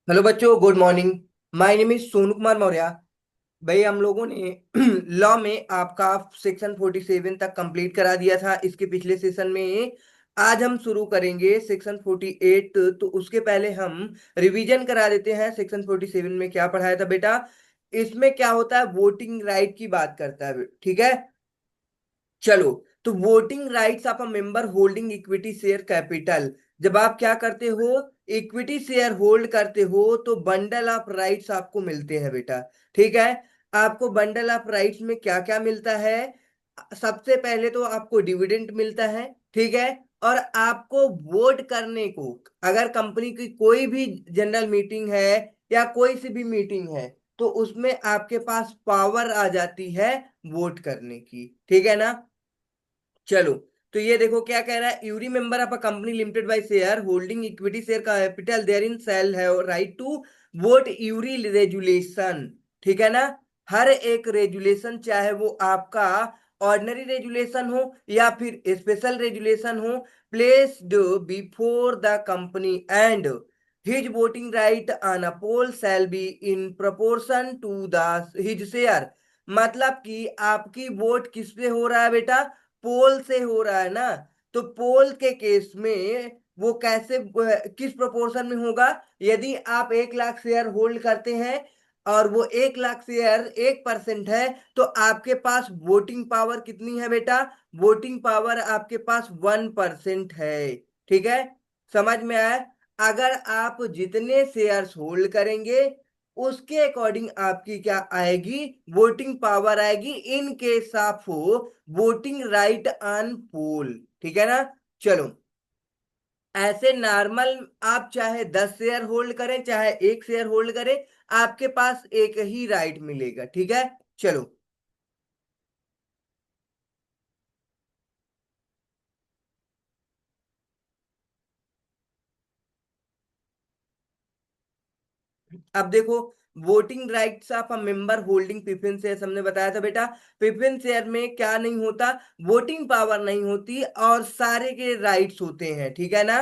Hello बच्चों, good morning. My name is Sonu Kumar Maurya. भाई हम लोगों ने लॉ में आपका सेक्शन 47 तक कंप्लीट करा दिया था इसके पिछले सेशन में। आज हम शुरू करेंगे सेक्शन 48। तो उसके पहले हम रिवीजन करा देते हैं। सेक्शन 47 में क्या पढ़ाया था बेटा? इसमें क्या होता है, वोटिंग राइट की बात करता है, ठीक है। चलो, तो voting rights of a member holding equity share capital. जब आप क्या करते हो, इक्विटी शेयर होल्ड करते हो, तो बंडल ऑफ राइट्स आपको मिलते हैं बेटा। ठीक है। आपको बंडल ऑफ राइट्स में क्या क्या मिलता है? सबसे पहले तो आपको डिविडेंड मिलता है, ठीक है। और आपको वोट करने को, अगर कंपनी की कोई भी जनरल मीटिंग है या कोई सी भी मीटिंग है, तो उसमें आपके पास पावर आ जाती है वोट करने की, ठीक है ना। चलो, तो ये देखो क्या कह रहा है। Every member of a company limited by share holding equity share capital there in sell have right to vote every resolution. ठीक है ना। हर एक रेजुलेशन, चाहे वो आपका ऑर्डिनरी रेजुलेशन हो या फिर स्पेशल रेजुलेशन हो, placed before the company and his voting right on a poll shall be in proportion to the his share. मतलब कि आपकी वोट किस पे हो रहा है बेटा? पोल से हो रहा है ना। तो पोल के केस में वो कैसे, किस प्रोपोर्शन में होगा? यदि आप 1 लाख शेयर होल्ड करते हैं और वो 1 लाख शेयर 1% है, तो आपके पास वोटिंग पावर कितनी है बेटा? वोटिंग पावर आपके पास 1% है। ठीक है, समझ में आया? अगर आप जितने शेयर्स होल्ड करेंगे उसके अकॉर्डिंग आपकी क्या आएगी? वोटिंग पावर आएगी in case of voting right on poll. ठीक है ना। चलो, ऐसे नॉर्मल आप चाहे 10 शेयर होल्ड करें चाहे 1 शेयर होल्ड करें, आपके पास एक ही राइट मिलेगा। ठीक है। चलो, अब देखो, voting rights of a member holding preference share हमने बताया था बेटा। प्रेफरेंस शेयर में क्या नहीं होता? वोटिंग पावर नहीं होती और सारे के राइट्स होते हैं, ठीक है ना।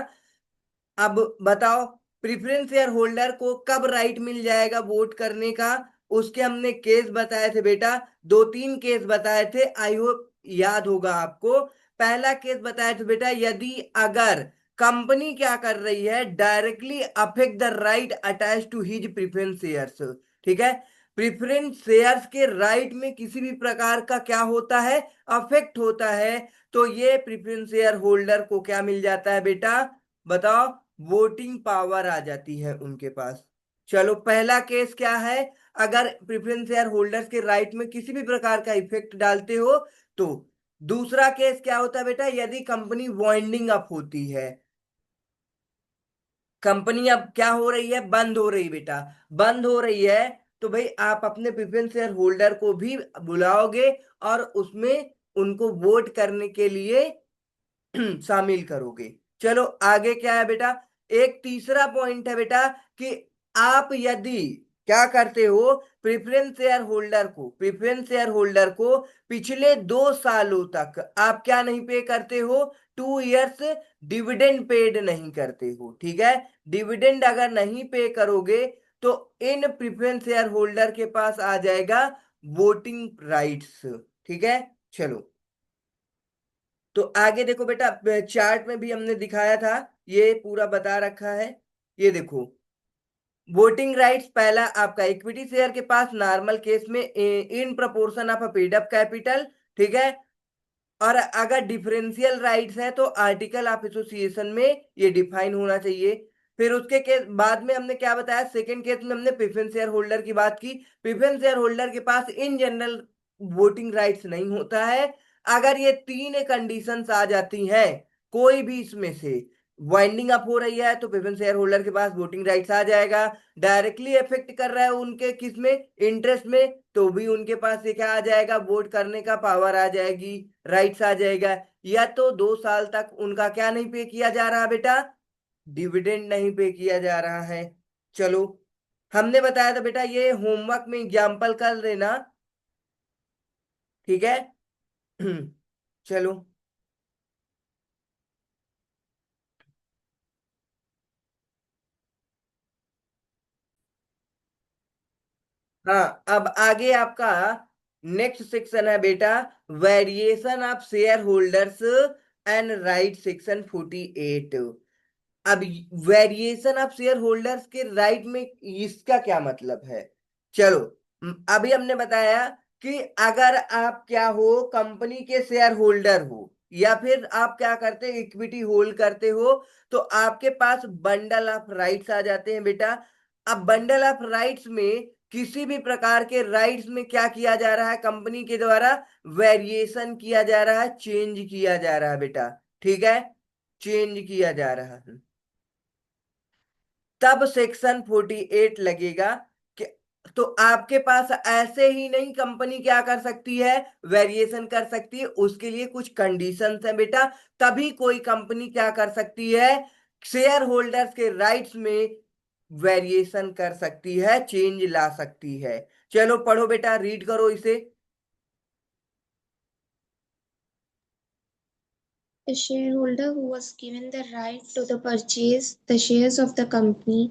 अब बताओ, प्रेफरेंस शेयर होल्डर को कब राइट मिल जाएगा वोट करने का? उसके हमने केस बताए थे बेटा, 2-3 केस बताए थे, आई होप याद होगा आपको। पहला केस बताया था बेटा, यदि अगर कंपनी क्या कर रही है, directly affect the right attach to his preference shares. ठीक है। प्रेफरेंस शेयर्स के राइट में किसी भी प्रकार का क्या होता है? अफेक्ट होता है। तो ये प्रेफरेंस शेयर होल्डर को क्या मिल जाता है बेटा? बताओ। वोटिंग पावर आ जाती है उनके पास। चलो, पहला केस क्या है? अगर प्रेफरेंस शेयर होल्डर्स के राइट में किसी भी प्रकार का इफेक्ट डालते हो तो। दूसरा केस क्या होता है बेटा? यदि कंपनी वाइंडिंग अप होती है, कंपनी अब क्या हो रही है? बंद हो रही बेटा। बंद हो रही है, तो भाई आप अपने प्रेफरेंस शेयर होल्डर को भी बुलाओगे और उसमें उनको वोट करने के लिए शामिल करोगे। चलो, आगे क्या है बेटा? एक तीसरा पॉइंट है बेटा कि आप यदि क्या करते हो, प्रेफरेंस शेयर होल्डर को पिछले 2 सालों तक आप क्या नहीं पे करते हो? 2 इयर्स डिविडेंड पेड नहीं करते हो, ठीक है। डिविडेंड अगर नहीं पे करोगे तो इन प्रेफरेंस शेयर होल्डर के पास आ जाएगा वोटिंग राइट्स। ठीक है। चलो, तो आगे देखो बेटा, चार्ट में भी हमने दिखाया था, ये पूरा बता रखा है। ये देखो, वोटिंग राइट्स पहला आपका इक्विटी शेयर के पास नॉर्मल केस में in proportion of a paid up capital, ठीक है। और अगर डिफरेंशियल राइट्स है तो आर्टिकल ऑफ एसोसिएशन में ये डिफाइन होना चाहिए। फिर उसके केस बाद में हमने क्या बताया, सेकंड केस में हमने प्रेफरेंस शेयर होल्डर की बात की। प्रेफरेंस शेयर होल्डर के पास इन जनरल वोटिंग राइट्स नहीं होता है। अगर ये 3 कंडीशंस आ जाती हैं, कोई भी इसमें से, वाइंडिंग अप हो रही है तो प्रेफरेंस शेयर होल्डर के पास वोटिंग राइट्स आ जाएगा। डायरेक्टली इफेक्ट कर रहा है उनके किस में, इंटरेस्ट में, तो भी उनके पास ये क्या आ जाएगा? वोट करने का पावर आ जाएगी, राइट्स आ जाएगा। या तो 2 साल तक उनका क्या नहीं पे किया जा रहा बेटा? डिविडेंड नहीं पे किया जा रहा है। चलो, हमने बताया था बेटा, ये होमवर्क में एग्जाम्पल कर लेना, ठीक है। चलो, हाँ, अब आगे आपका नेक्स्ट सेक्शन है बेटा, variation of share holders and right, section 48। अब वेरिएशन ऑफ शेयर होल्डर्स के राइट में इसका क्या मतलब है? चलो, अभी हमने बताया कि अगर आप क्या हो, कंपनी के शेयर होल्डर हो, या फिर आप क्या करते हैं, इक्विटी होल्ड करते हो, तो आपके पास बंडल ऑफ राइट्स आ जाते हैं बेटा। अब बंडल ऑफ राइट्स में किसी भी प्रकार के राइट्स में क्या किया जा रहा है, कंपनी के द्वारा वेरिएशन किया जा रहा है, चेंज किया जा रहा है बेटा। ठीक है, चेंज किया जा रहा है, तब सेक्शन 48 लगेगा कि, तो आपके पास ऐसे ही नहीं कंपनी क्या कर सकती है, वेरिएशन कर सकती है, उसके लिए कुछ कंडीशंस है बेटा। तभी कोई कंपनी क्या कर सकती है, शेयर होल्डर्स के राइट्स में वेरिएशन कर सकती है, चेंज ला सकती है। चलो पढ़ो बेटा, रीड करो इसे। The shareholder who was given the right to the purchase the shares of the company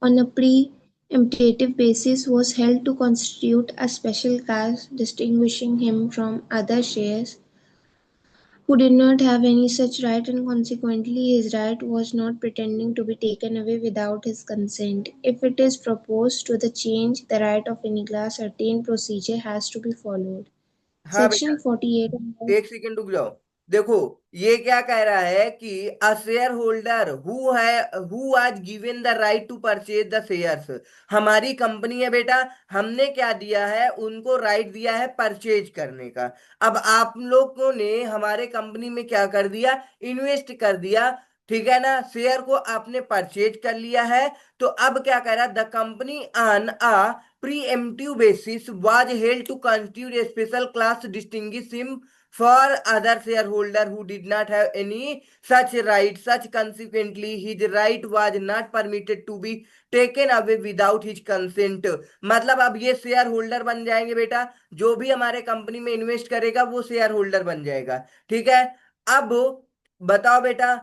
on a pre-emptive basis was held to constitute a special class distinguishing him from other shares who did not have any such right, and consequently his right was not pretending to be taken away without his consent. If it is proposed to the change the right of any class, certain procedure has to be followed. हाँ बेटा, Section 48 एक second रुक जाओ। देखो, ये क्या कह रहा है कि a share holder who has given the right to purchase the shares, हमारी कंपनी है बेटा, हमने क्या दिया है, उनको राइट दिया है परचेज करने का। अब आप लोगों ने हमारे कंपनी में क्या कर दिया, इन्वेस्ट कर दिया, ठीक है ना, शेयर को आपने परचेज कर लिया है। तो अब क्या कह रहा है, the company on a preemptive basis was held to constitute a special class distinguish him for other shareholder who did not have any such right. Such consequently his right was not permitted to be taken away without his consent। मतलब अब ये share holder बन जाएंगे बेटा, जो भी हमारे company में इन्वेस्ट करेगा वो शेयर होल्डर बन जाएगा। ठीक है, अब बताओ बेटा,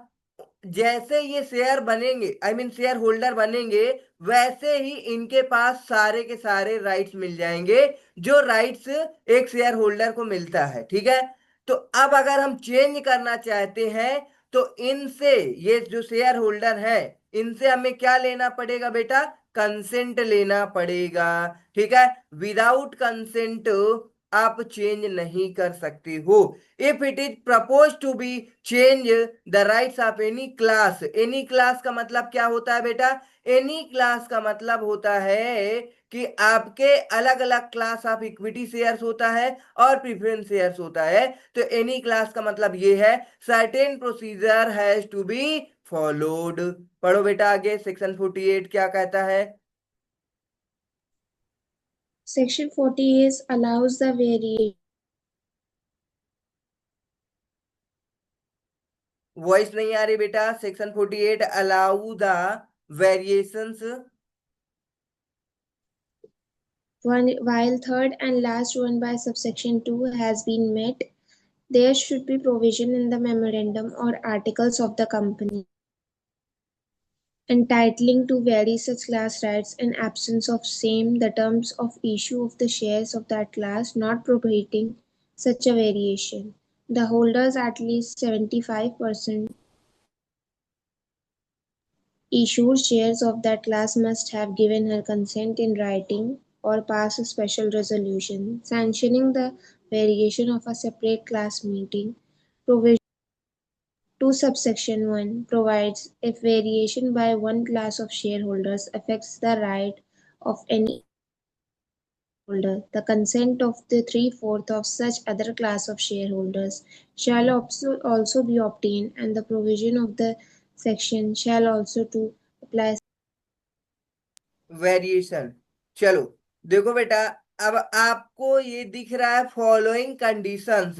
जैसे ये शेयर बनेंगे, आई मीन शेयर होल्डर बनेंगे, वैसे ही इनके पास सारे के सारे राइट्स मिल जाएंगे, जो राइट्स एक शेयर होल्डर को मिलता है। ठीक है, तो अब अगर हम चेंज करना चाहते हैं, तो इनसे, ये जो शेयर होल्डर है, इनसे हमें क्या लेना पड़ेगा बेटा, कंसेंट लेना पड़ेगा। ठीक है, विदाउट कंसेंट आप चेंज नहीं कर सकते हो। If it is propose to be change the rights of any class, any class का मतलब क्या होता है बेटा, एनी क्लास का मतलब होता है कि आपके अलग अलग क्लास ऑफ इक्विटी शेयर्स होता है और प्रीफरेंस शेयर्स होता है। तो एनी क्लास का मतलब ये है, certain procedure has to be followed. पढ़ो बेटा आगे, सेक्शन 48 क्या कहता है। Section 48 allows the variation. Voice नहीं आ रही बेटा, section 48 allow the variations. While third and last one by subsection 2 has been met, there should be provision in the memorandum or articles of the company entitling to vary such class rights in absence of same the terms of issue of the shares of that class not prohibiting such a variation. The holders at least 75% issued shares of that class must have given her consent in writing or pass a special resolution sanctioning the variation of a separate class meeting. Provision 2 subsection 1 provides if variation by one class of shareholders affects the right of any holder, the consent of the three-fourths of such other class of shareholders shall also be obtained, and the provision of the section shall also to apply. Variation, चलो देखो बेटा, अब आपको ये दिख रहा है following conditions,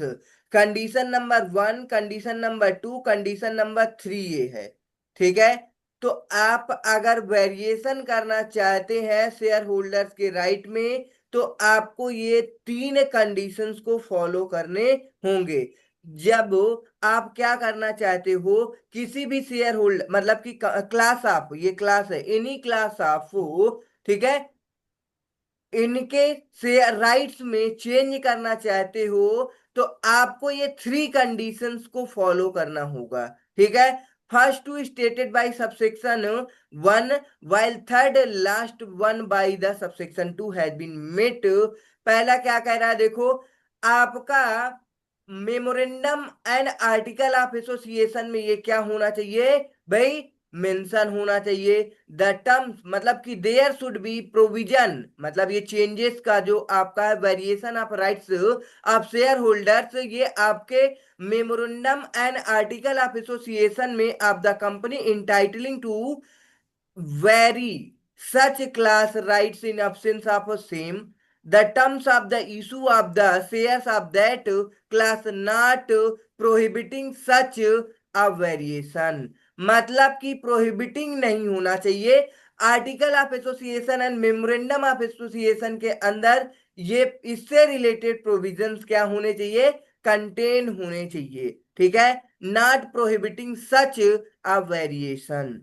condition number 1, condition number 2, condition number 3 ये है। ठीक है, तो आप अगर वेरिएशन करना चाहते हैं शेयर होल्डर्स के राइट में, तो आपको ये तीन कंडीशंस को फॉलो करने होंगे। जब आप क्या करना चाहते हो, किसी भी शेयर होल्डर, मतलब कि क्लास ऑफ, ये क्लास है, एनी क्लास ऑफ, ठीक है, इनके शेयर राइट्स में चेंज करना चाहते हो तो आपको ये थ्री कंडीशंस को फॉलो करना होगा। ठीक है। First two stated by subsection one, while third last one by the subsection two has been met. पहला क्या कह रहा है देखो, आपका memorandum and article of association में ये क्या होना चाहिए भाई, मेंशन होना चाहिए। द टर्म्स मतलब कि देयर शुड बी प्रोविजन, मतलब ये चेंजेस का जो आपका variation of rights of shareholders, ये आपके memorandum and article of association में of the company entitling to vary such class rights in absence of a same, the terms of the issue of the shares of that class not prohibiting such a variation। मतलब कि prohibiting नहीं होना चाहिए, article of association and memorandum of association के अंदर ये इससे related provisions क्या होने चाहिए, कंटेन होने चाहिए। ठीक है, not prohibiting such a variation.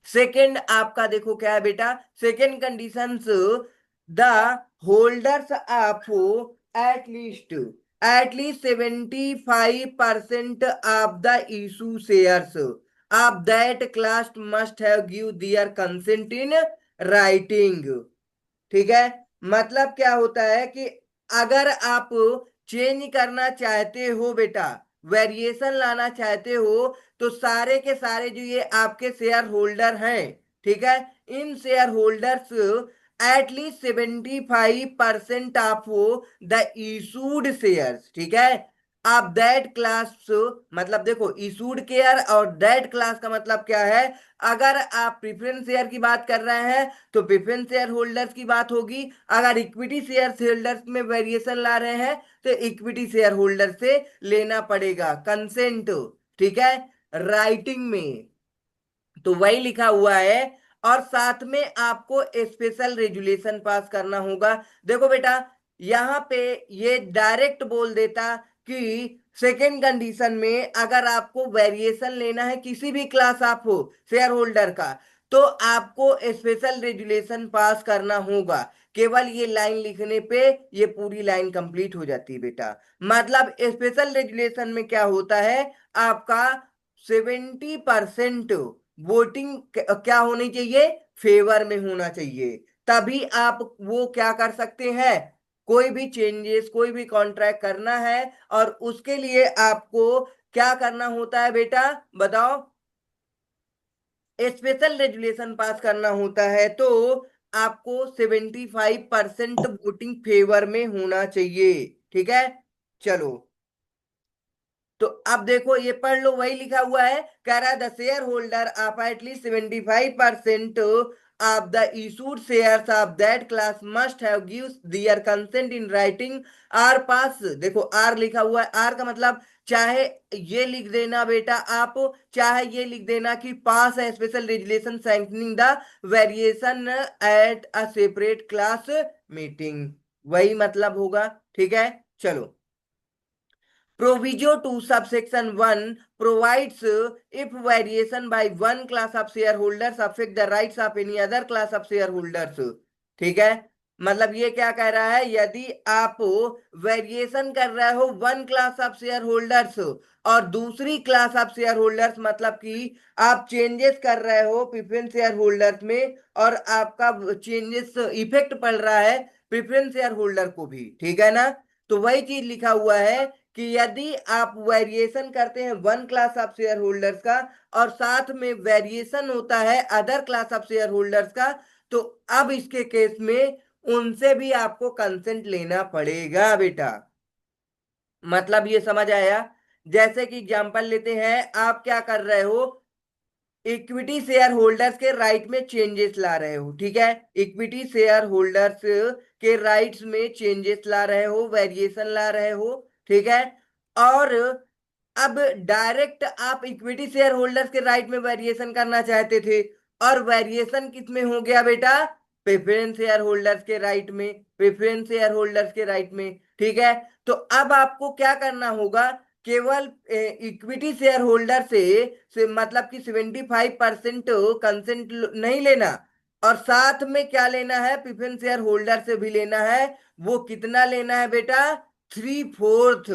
Second आपका देखो क्या है बेटा, second conditions, the holders of at least 75% of the issue shares of that class must have give their consent in writing. ठीक है, मतलब क्या होता है कि अगर आप चेंज करना चाहते हो बेटा, वेरिएशन लाना चाहते हो, तो सारे के सारे जो ये आपके शेयर होल्डर हैं, ठीक है, इन shareholders at least 75% of the issued shares, ठीक है, आप दैट क्लास, मतलब देखो इशूड केयर और दैट क्लास का मतलब क्या है, अगर आप प्रेफरेंस शेयर की बात कर रहे हैं तो प्रेफरेंस शेयर होल्डर्स की बात होगी, अगर इक्विटी शेयर होल्डर्स में वेरिएशन ला रहे हैं तो इक्विटी शेयर होल्डर से लेना पड़ेगा कंसेंट। ठीक है, राइटिंग में तो वही लिखा हुआ है, और साथ में आपको स्पेशल रेजुलेशन पास करना होगा। देखो बेटा, यहां पे ये डायरेक्ट बोल देता कि सेकेंड कंडीशन में अगर आपको वेरिएशन लेना है किसी भी क्लास आप हो शेयर होल्डर का, तो आपको स्पेशल रेजुलेशन पास करना होगा। केवल ये लाइन लिखने पे ये पूरी लाइन कंप्लीट हो जाती है बेटा। मतलब स्पेशल रेजुलेशन में क्या होता है, आपका 70% वोटिंग क्या होनी चाहिए, फेवर में होना चाहिए, तभी आप वो क्या कर सकते हैं, कोई भी चेंजेस कोई भी कॉन्ट्रैक्ट करना है और उसके लिए आपको क्या करना होता है बेटा, बताओ, स्पेशल रेजुलेशन पास करना होता है, तो आपको 75% वोटिंग फेवर में होना चाहिए। ठीक है, चलो, तो अब देखो ये पढ़ लो, वही लिखा हुआ है, कह रहा है the shareholder of at least 75% of the issued shares of that class must have give their consent in writing or pass. देखो आर लिखा हुआ है, आर का मतलब चाहे ये लिख देना बेटा आप, चाहे ये लिख देना कि पास है special resolution sanctioning the variation at a separate class meeting, वही मतलब होगा। ठीक है, चलो, Proviso to subsection 1 provides if variation by one class of shareholders affect the rights of any other class of shareholders। ठीक है, मतलब ये क्या कह रहा है, यदि आप वेरिएशन कर रहे हो one class of share holders और दूसरी क्लास ऑफ शेयर होल्डर्स, मतलब कि आप चेंजेस कर रहे हो प्रेफरेंस शेयर होल्डर्स में और आपका चेंजेस इफेक्ट पड़ रहा है प्रेफरेंस शेयर होल्डर को भी, ठीक है ना, तो वही चीज लिखा हुआ है कि यदि आप वेरिएशन करते हैं one class of share holders का और साथ में वेरिएशन होता है other class of share holders का, तो अब इसके केस में उनसे भी आपको कंसेंट लेना पड़ेगा बेटा। मतलब ये समझ आया, जैसे कि एग्जांपल लेते हैं, आप क्या कर रहे हो, इक्विटी शेयर होल्डर्स के राइट में चेंजेस ला रहे हो, ठीक है, इक्विटी शेयर होल्डर्स के राइट्स में चेंजेस ला रहे हो, वेरिएशन ला रहे हो, ठीक है, और अब डायरेक्ट आप इक्विटी शेयर होल्डर्स के राइट में वेरिएशन करना चाहते थे, और वेरिएशन किस में हो गया बेटा, प्रेफरेंस शेयर होल्डर्स के राइट में, प्रेफरेंस शेयर होल्डर्स के राइट में। ठीक है, तो अब आपको क्या करना होगा, केवल इक्विटी शेयर होल्डर से मतलब कि 75% कंसेंट नहीं लेना, और साथ में क्या लेना है, प्रेफरेंस शेयर होल्डर से भी लेना है। वो कितना लेना है बेटा, 3/4।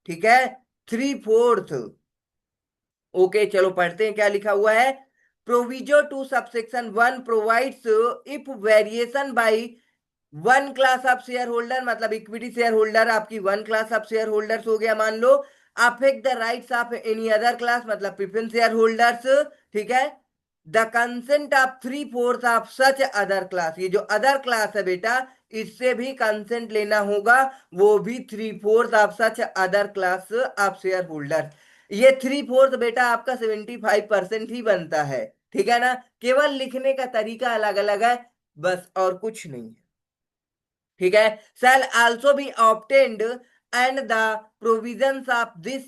ठीक है, 3/4। ओके चलो पढ़ते हैं क्या लिखा हुआ है। Proviso to subsection 1 provides if variation by one class of shareholder, मतलब इक्विटी शेयर होल्डर आपकी one class of shareholders हो गया मान लो, affect the rights of any other class मतलब प्रेफरेंस शेयर होल्डर्स। ठीक है, the consent of 3/4 of such other class, ये जो अदर क्लास है बेटा इससे भी कंसेंट लेना होगा, वो भी 3/4 of such other class of share holder. ये 3/4 बेटा आपका 75% ही बनता है। ठीक है ना, केवल लिखने का तरीका अलग अलग है, बस और कुछ नहीं है। ठीक है, shall also be obtained and the provisions of this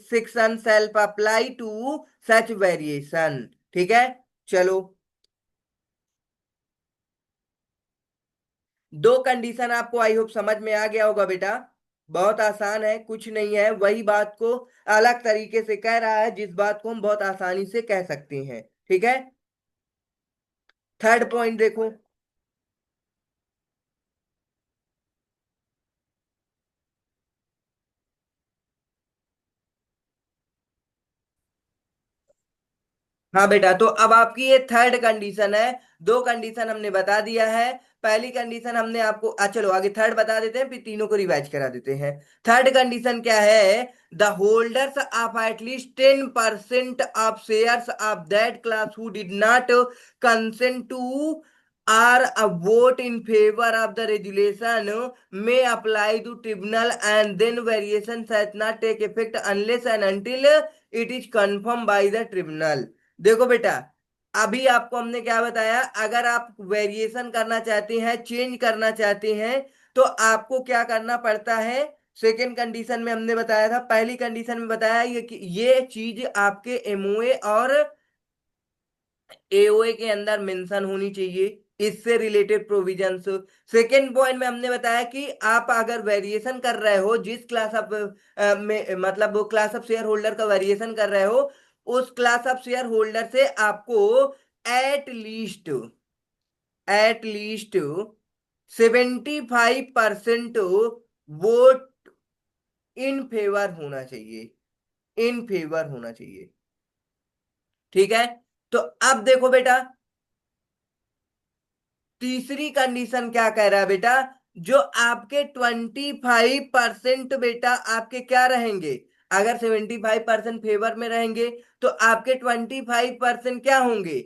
section shall apply to such variation। ठीक है, चलो दो कंडीशन आपको आई होप समझ में आ गया होगा बेटा। बहुत आसान है, कुछ नहीं है, वही बात को अलग तरीके से कह रहा है जिस बात को हम बहुत आसानी से कह सकते हैं। ठीक है, थर्ड पॉइंट देखो। हाँ बेटा, तो अब आपकी ये थर्ड कंडीशन है। दो कंडीशन हमने बता दिया है। पहली कंडीशन हमने आपको चलो आगे थर्ड बता देते हैं, फिर तीनों को रिवाइज करा देते हैं। थर्ड कंडीशन क्या है, the holders of at least 10% of shares of that class who did not consent to or a vote in favour of the resolution may apply to tribunal and then variation shall not take effect unless and until it is confirmed by the tribunal। देखो बेटा, अभी आपको हमने क्या बताया, अगर आप variation करना चाहते हैं, चेंज करना चाहते हैं, तो आपको क्या करना पड़ता है। सेकेंड कंडीशन में हमने बताया था, पहली कंडीशन में बताया ये कि ये चीज आपके एमओए और एओए के अंदर मेंशन होनी चाहिए, इससे रिलेटेड प्रोविजंस। सेकेंड पॉइंट में हमने बताया कि आप अगर वेरिएशन कर रहे हो, जिस क्लास ऑफ में मतलब वो क्लास ऑफ शेयर होल्डर का वेरिएशन कर रहे हो, उस क्लास ऑफ शेयर होल्डर से आपको at least at least 75% vote in favour होना चाहिए, इन फेवर होना चाहिए। ठीक है, तो अब देखो बेटा, तीसरी कंडीशन क्या कह रहा है बेटा, जो आपके 25% बेटा आपके क्या रहेंगे, अगर 75% फेवर में रहेंगे तो आपके 25% क्या होंगे।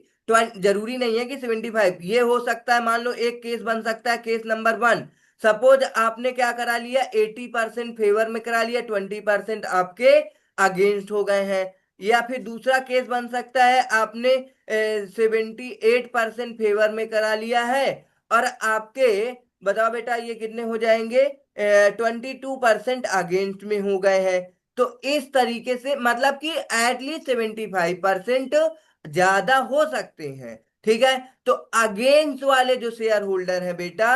जरूरी नहीं है कि 75, ये हो सकता है मान लो एक केस बन सकता है, केस नंबर 1, सपोज आपने क्या करा लिया, 80% फेवर में करा लिया, 20% आपके अगेंस्ट हो गए हैं। या फिर दूसरा केस बन सकता है, आपने 78% फेवर में करा लिया है और आपके, बताओ बेटा ये कितने हो जाएंगे, 22% अगेंस्ट में हो गए हैं। तो इस तरीके से मतलब कि एटलीस्ट 75% ज्यादा हो सकते हैं। ठीक है, तो अगेंस्ट वाले जो शेयर होल्डर है बेटा,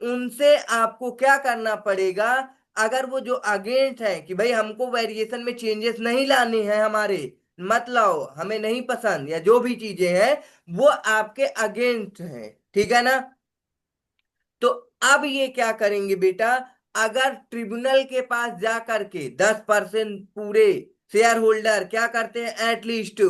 उनसे आपको क्या करना पड़ेगा, अगर वो जो अगेंस्ट है कि भाई हमको वेरिएशन में चेंजेस नहीं लाने हैं, हमारे मत लाओ, हमें नहीं पसंद, या जो भी चीजें हैं वो आपके अगेंस्ट हैं। ठीक है ना, तो अब ये क्या करेंगे बेटा, अगर ट्रिब्यूनल के पास जा करके 10% पूरे शेयर होल्डर क्या करते हैं, एटलीस्ट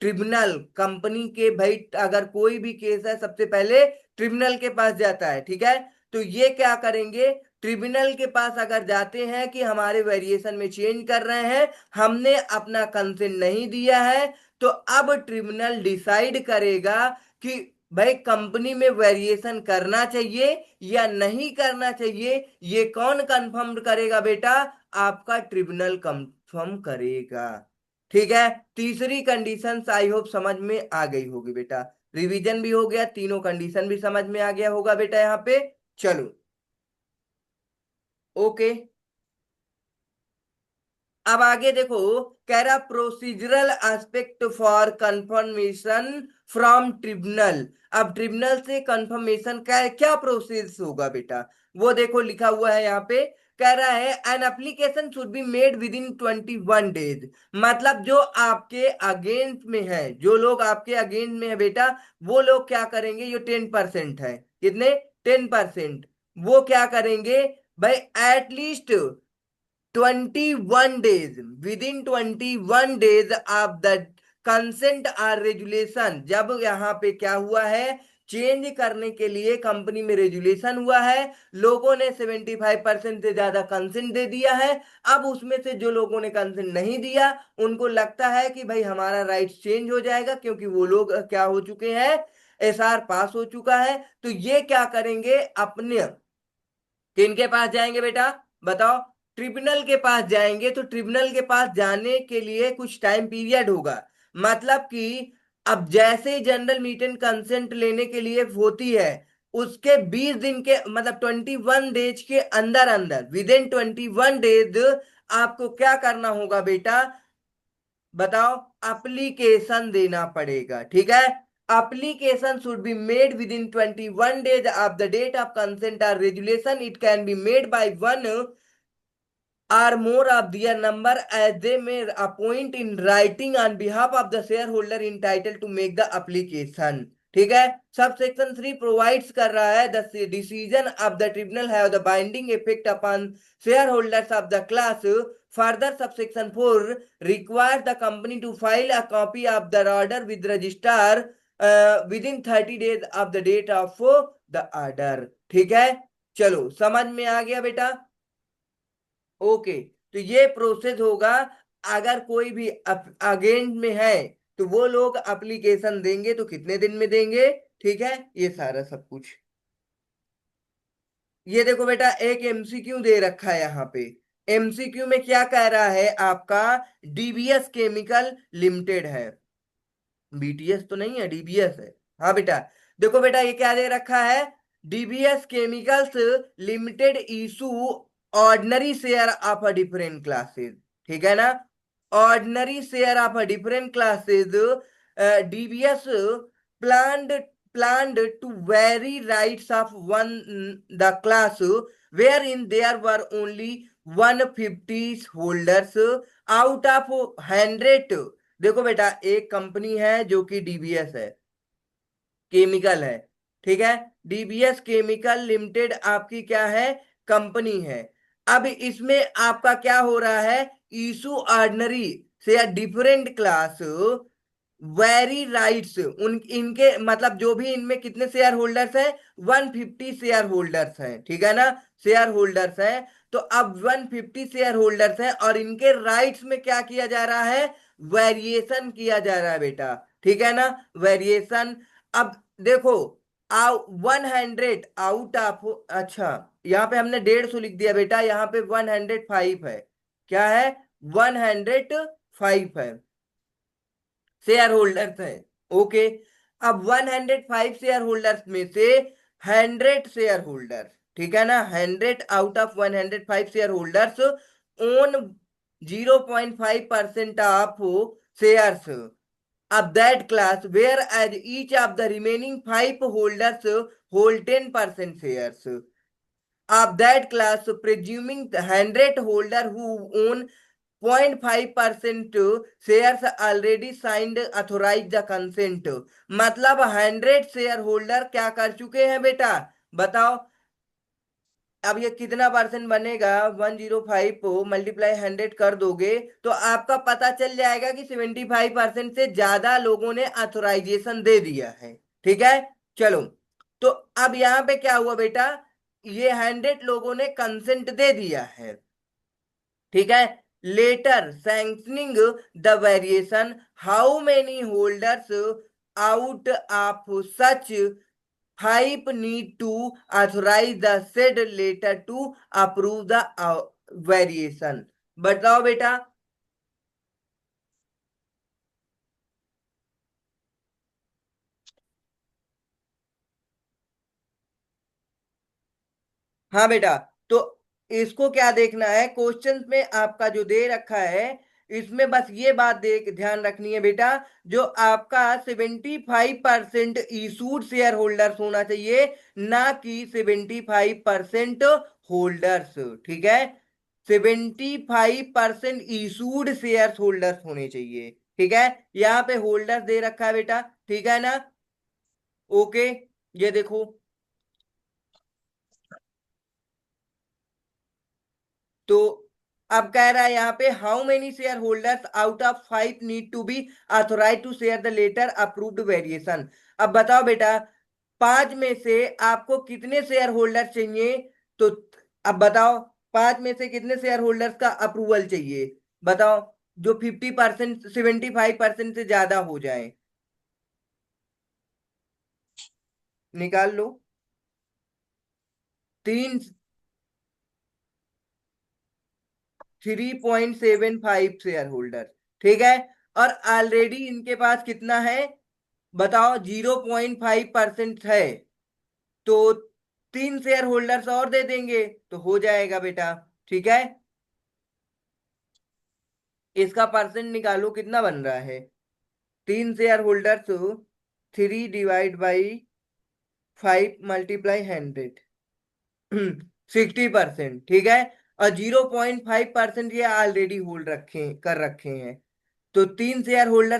ट्रिब्यूनल कंपनी के, भाई अगर कोई भी केस है सबसे पहले ट्रिब्यूनल के पास जाता है। ठीक है, तो ये क्या करेंगे, ट्रिब्यूनल के पास अगर जाते हैं कि हमारे वेरिएशन में चेंज कर रहे हैं, हमने अपना कंसेंट नहीं दिया है, तो अब ट्रिब्यूनल डिसाइड करेगा कि भाई कंपनी में वेरिएशन करना चाहिए या नहीं करना चाहिए। ये कौन कंफर्म करेगा बेटा, आपका ट्रिब्यूनल कंफर्म करेगा। ठीक है, तीसरी कंडीशन आई होप समझ में आ गई होगी बेटा, रिवीजन भी हो गया, तीनों कंडीशन भी समझ में आ गया होगा बेटा यहाँ पे। चलो ओके, अब आगे देखो, कह रहा procedural aspect for confirmation from tribunal. अब ट्रिब्यूनल से कंफर्मेशन का क्या प्रोसेस होगा बेटा, वो देखो लिखा हुआ है यहाँ पे। कह रहा है an application should be made with in 21 days. मतलब जो आपके अगेंस्ट में है, जो लोग आपके अगेंस्ट में है बेटा, वो लोग क्या करेंगे, ये 10% है, कितने, 10%, वो क्या करेंगे भाई, at least 21 days, within 21 days of the consent or resolution. जब यहाँ पे क्या हुआ है, चेंज करने के लिए कंपनी में रेजुलेशन हुआ है, लोगों ने 75% से ज्यादा कंसेंट दे दिया है। अब उसमें से जो लोगों ने कंसेंट नहीं दिया, उनको लगता है कि भाई हमारा राइट चेंज हो जाएगा, क्योंकि वो लोग क्या हो चुके हैं, एसआर पास हो चुका है। तो ये क्या करेंगे, अपने किनके पास जाएंगे बेटा, बताओ, ट्रिब्यूनल के पास जाएंगे। तो ट्रिब्यूनल के पास जाने के लिए कुछ टाइम पीरियड होगा। मतलब कि अब जैसे ही जनरल मीटिंग कंसेंट लेने के लिए होती है, उसके 20 दिन के मतलब 21 डेज के अंदर अंदर, विद इन 21 डेज आपको क्या करना होगा बेटा, बताओ, एप्लीकेशन देना पड़ेगा। ठीक है, application should be made within 21 days of the date of consent or resolution. It can be made by one or more of their number, as they may appoint in writing on behalf of the shareholder entitled to make the application. ठीक है, sub section 3 provides कर रहा है the decision of the tribunal have the binding effect upon share holders of the class. Further subsection 4 requires the company to file a copy of the order with registrar within 30 days of the date of the order। ठीक है, चलो समझ में आ गया बेटा। Okay, तो ये process होगा। अगर कोई भी अगेंस्ट में है, तो वो लोग एप्लीकेशन देंगे, तो कितने दिन में देंगे। ठीक है, ये सारा सब कुछ। ये देखो बेटा, एक एमसीक्यू दे रखा है यहाँ पे। एमसीक्यू में क्या कह रहा है आपका, डीबीएस केमिकल लिमिटेड है, बीटीएस तो नहीं है, डीबीएस है। हाँ बेटा, देखो बेटा ये क्या दे रखा है, DBS chemicals limited issue ordinary share of a different classes. ठीक है ना, ordinary share of a different classes, DBS planned planned to vary rights of one the class wherein there were only 150 holders out of 100। देखो बेटा, एक company है जो कि DBS है, केमिकल है। ठीक है, डीबीएस केमिकल लिमिटेड आपकी क्या है, कंपनी है। अब इसमें आपका क्या हो रहा है, इशू ऑर्डिनरी से डिफरेंट क्लास वेरी राइट्स, उन इनके मतलब जो भी इनमें कितने शेयर होल्डर्स हैं, 150 शेयर होल्डर्स हैं। ठीक है ना, शेयर होल्डर्स हैं। तो अब 150 शेयर होल्डर्स हैं, और इनके राइट्स में क्या किया जा रहा है, वेरिएशन किया जा रहा है बेटा। ठीक है ना, वेरिएशन। अब देखो, 100 आउट ऑफ, अच्छा, यहाँ पे हमने 150 लिख दिया बेटा, यहाँ पे 105 है। क्या है, 105 है, शेयर होल्डर्स है। ओके, अब 105 शेयर होल्डर्स में से 100 शेयर होल्डर्स, ठीक है ना, 100 out of 105 share holders own 0.5% of shares of that class, whereas each of the remaining 5 holders hold 10% shares of that class, presuming the 100 holder who own 0.5% shares already signed authorize the consent. मतलब 100 share holder क्या कर चुके हैं बेटा, बताओ। अब ये कितना परसेंट बनेगा, 105 को मल्टीप्लाई 100 कर दोगे, तो आपका पता चल जाएगा कि 75% से ज्यादा लोगों ने ऑथोराइजेशन दे दिया है। ठीक है, चलो, तो अब यहां पे क्या हुआ बेटा, ये 100 लोगों ने कंसेंट दे दिया है। ठीक है, letter sanctioning the variation, how many holders out of such 5 need to authorize the said letter to approve the variation। बताओ बेटा। हाँ बेटा, तो इसको क्या देखना है, क्वेश्चन में आपका जो दे रखा है, इसमें बस ये बात देख ध्यान रखनी है बेटा, जो आपका 75% इशूड शेयर होल्डर्स होना चाहिए, ना कि 75% होल्डर्स। ठीक है, 75% इशूड शेयर होल्डर्स होने चाहिए। ठीक है, यहाँ पे होल्डर्स दे रखा है बेटा, ठीक है ना। ओके, ये देखो, तो अब कह रहा है यहाँ पे, how many share holders out of 5 need to be authorize to share the letter approved variation. अब बताओ बेटा, 5 में से आपको कितने शेयर होल्डर चाहिए? तो अब बताओ, 5 में से कितने शेयर होल्डर्स का अप्रूवल चाहिए? बताओ, जो 50%, 75% से ज्यादा हो जाए, निकाल लो। तीन, 3.75 शेयर होल्डर। ठीक है, और ऑलरेडी इनके पास कितना है? बताओ, 0.5% है। तो 3 शेयर होल्डर्स और दे देंगे तो हो जाएगा बेटा। ठीक है, इसका परसेंट निकालो कितना बन रहा है। 3 शेयर होल्डर्स, 3/5 60%। ठीक है, और 0.5% ये ऑलरेडी होल्ड रखे कर रखे हैं। तो 3 शेयर होल्डर